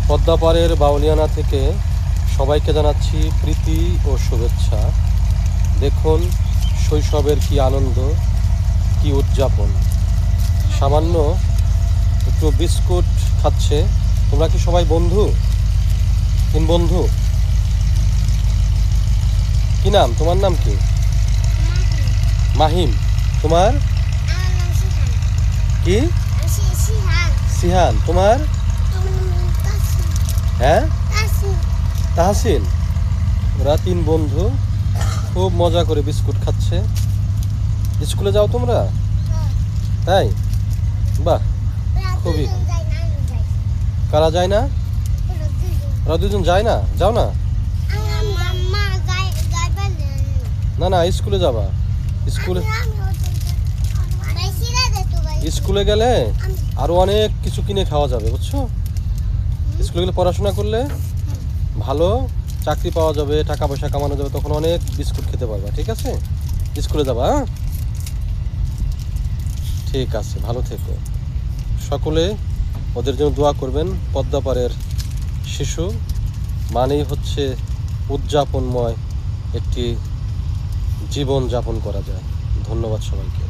পদ্মাপাড়ের বাউলিয়ানা থেকে সবাইকে জানাচ্ছি প্রীতি ও শুভেচ্ছা। দেখুন শৈশবের কি আনন্দ, কি উদযাপন। সামান্য একটু বিস্কুট খাচ্ছে। তোমরা কি সবাই বন্ধু? 3 বন্ধু? কি নাম? তোমার নাম কি? মাহিম। তোমার কি? সিহান। তোমার? হ্যাঁ, তাহসিন। ওরা 3 বন্ধু খুব মজা করে বিস্কুট খাচ্ছে। স্কুলে যাও তোমরা? তাই? বাহ, খুবই। কারা যায় না? ওরা 2জন যায় না? যাও না? না না, স্কুলে যাবা। স্কুলে গেলে আরো অনেক কিছু কিনে খাওয়া যাবে, বুঝছো? স্কুলে গেলে পড়াশোনা করলে ভালো চাকরি পাওয়া যাবে, টাকা পয়সা কামানো যাবে, তখন অনেক বিস্কুট খেতে পারবা। ঠিক আছে? স্কুলে যাবা। হ্যাঁ, ঠিক আছে, ভালো থেকো। সকলে ওদের জন্য দোয়া করবেন। পদ্মাপাড়ের শিশু মানেই হচ্ছে উদযাপনময় একটি জীবন যাপন করা যায়। ধন্যবাদ সবাইকে।